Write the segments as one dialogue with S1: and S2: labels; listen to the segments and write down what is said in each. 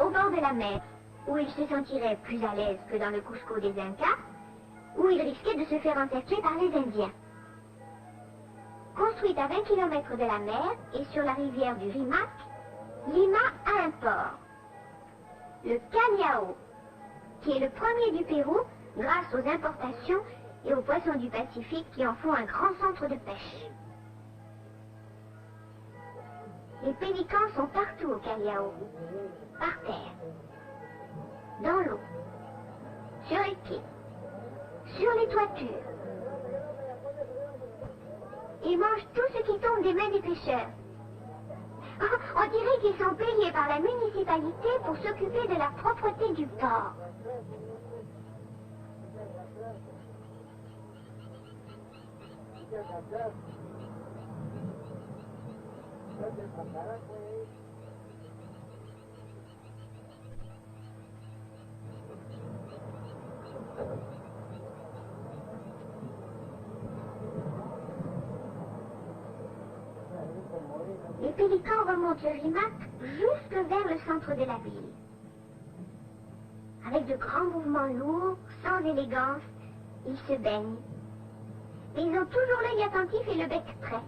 S1: Au bord de la mer, où il se sentirait plus à l'aise que dans le Cusco des Incas, où il risquait de se faire encercler par les Indiens. Construite à 20 km de la mer et sur la rivière du Rimac, Lima a un port, le Callao, qui est le premier du Pérou grâce aux importations et aux poissons du Pacifique qui en font un grand centre de pêche. Les pélicans sont partout au Callao, par terre, dans l'eau, sur les quais, sur les toitures. Ils mangent tout ce qui tombe des mains des pêcheurs. On dirait qu'ils sont payés par la municipalité pour s'occuper de la propreté du port. Les pélicans remontent le Rimac jusque vers le centre de la ville. Avec de grands mouvements lourds, sans élégance, ils se baignent. Mais ils ont toujours l'œil attentif et le bec prêt.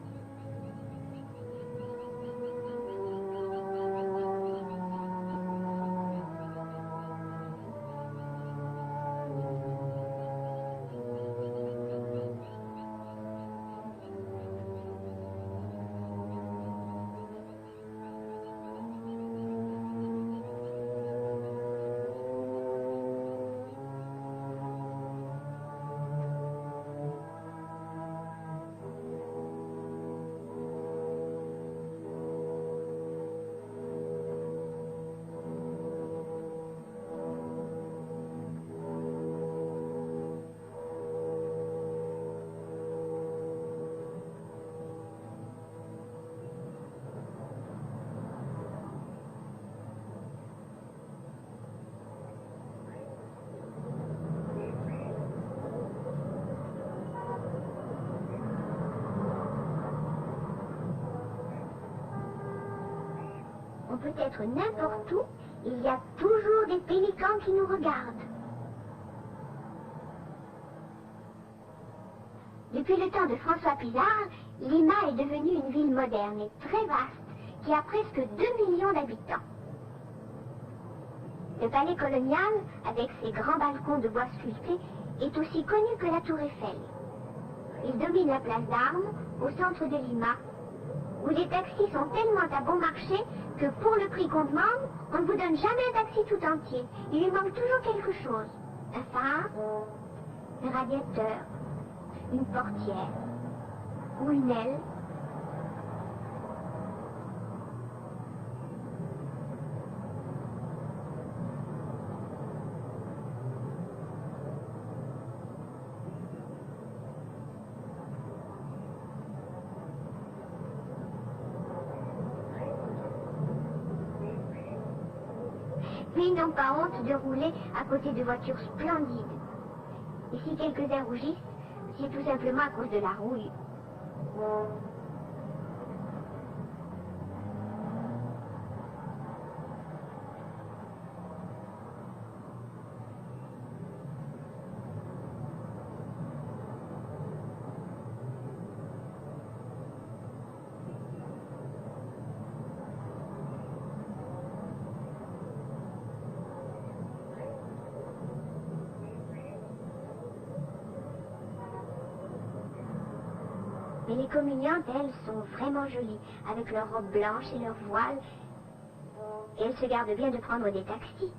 S1: On peut être n'importe où, il y a toujours des pélicans qui nous regardent. Depuis le temps de François Pizarre, Lima est devenue une ville moderne et très vaste, qui a presque 2 millions d'habitants. Le palais colonial, avec ses grands balcons de bois sculptés, est aussi connu que la tour Eiffel. Il domine la place d'Armes, au centre de Lima, où les taxis sont tellement à bon marché que pour le prix qu'on demande, on ne vous donne jamais un taxi tout entier. Il lui manque toujours quelque chose. Un phare, un radiateur, une portière ou une aile. Mais ils n'ont pas honte de rouler à côté de voitures splendides. Et si quelques-uns rougissent, c'est tout simplement à cause de la rouille. Mais les communiantes, elles, sont vraiment jolies, avec leurs robes blanches et leurs voiles. Et elles se gardent bien de prendre des taxis.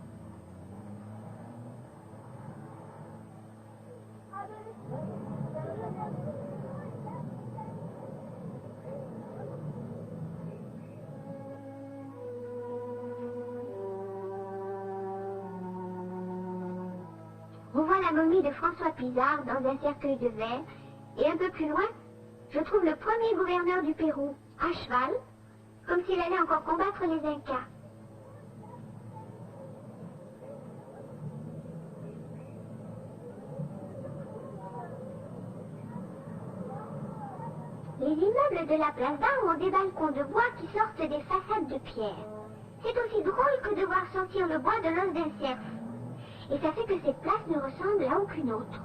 S1: On voit la momie de François Pizarre dans un cercueil de verre, et un peu plus loin, je trouve le premier gouverneur du Pérou, à cheval, comme s'il allait encore combattre les Incas. Les immeubles de la place d'Armes ont des balcons de bois qui sortent des façades de pierre. C'est aussi drôle que de voir sortir le bois de l'os d'un cerf. Et ça fait que cette place ne ressemble à aucune autre.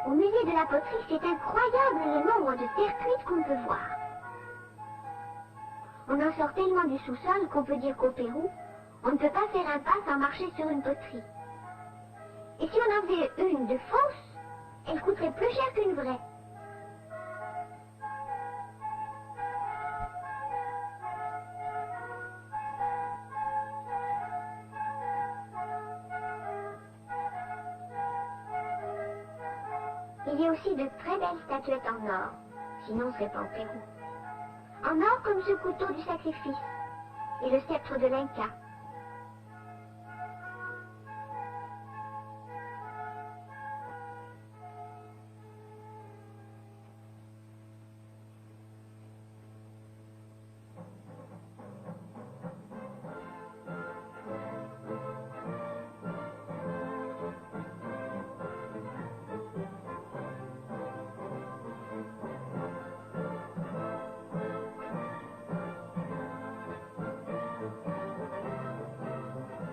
S1: Au musée de la poterie, c'est incroyable le nombre de terre cuite qu'on peut voir. On en sort tellement du sous-sol qu'on peut dire qu'au Pérou, on ne peut pas faire un pas sans marcher sur une poterie. Et si on en faisait une de fausse, elle coûterait plus cher qu'une vraie. Il y a aussi de très belles statuettes en or, sinon on ne serait pas au Pérou. En or comme ce couteau du sacrifice et le sceptre de l'Inca.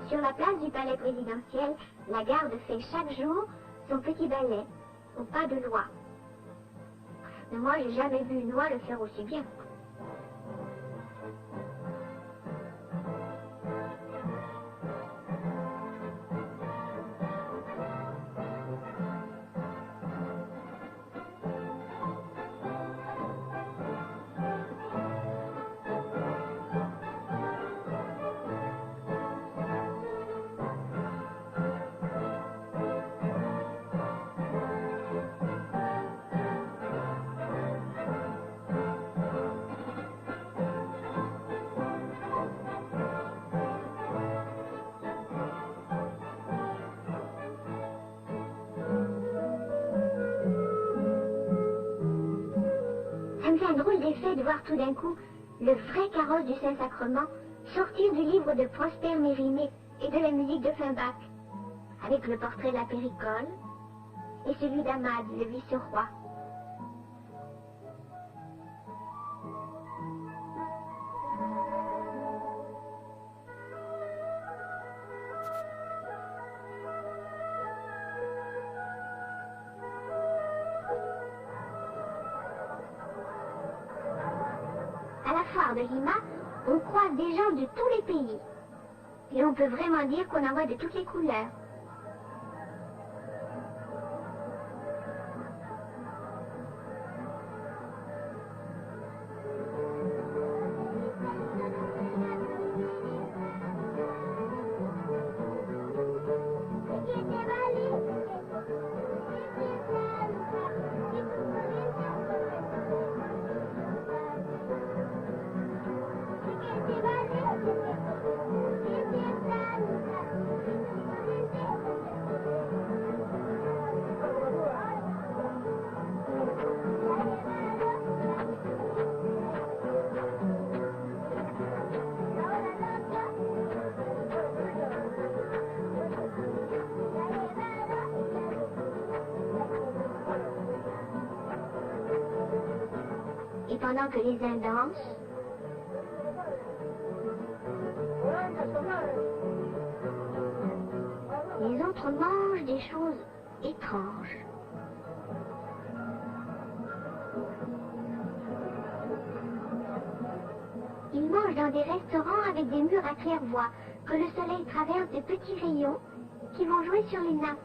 S1: Sur la place du palais présidentiel, la garde fait chaque jour son petit ballet, au pas de loi. Mais moi, j'ai jamais vu une loi le faire aussi bien. Ça me fait un drôle d'effet de voir tout d'un coup le vrai carrosse du Saint-Sacrement sortir du livre de Prosper Mérimée et de la musique de Finbach, avec le portrait de la Péricole et celui d'Amade, le vice-roi. À la foire de Lima, on croise des gens de tous les pays. Et on peut vraiment dire qu'on en voit de toutes les couleurs. Et pendant que les uns dansent, les autres mangent des choses étranges. Ils mangent dans des restaurants avec des murs à claire-voie, que le soleil traverse de petits rayons qui vont jouer sur les nappes.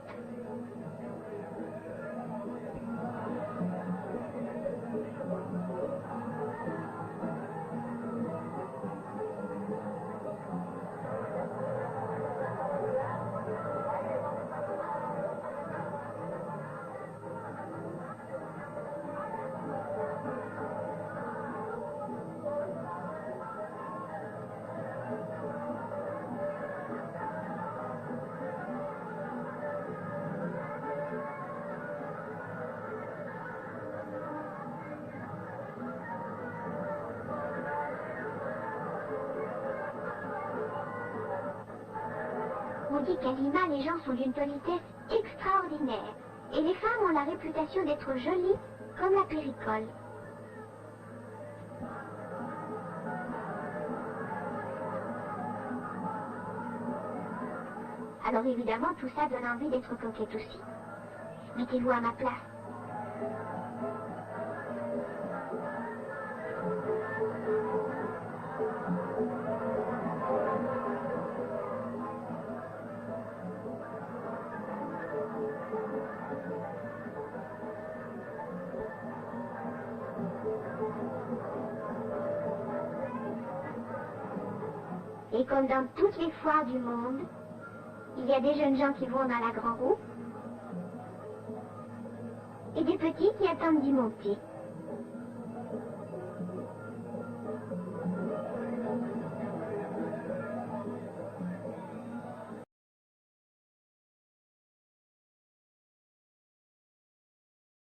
S1: On dit qu'à Lima, les gens sont d'une politesse extraordinaire. Et les femmes ont la réputation d'être jolies comme la péricole. Alors évidemment, tout ça donne envie d'être coquette aussi. Mettez-vous à ma place. Et comme dans toutes les foires du monde, il y a des jeunes gens qui vont dans la grande roue et des petits qui attendent d'y monter.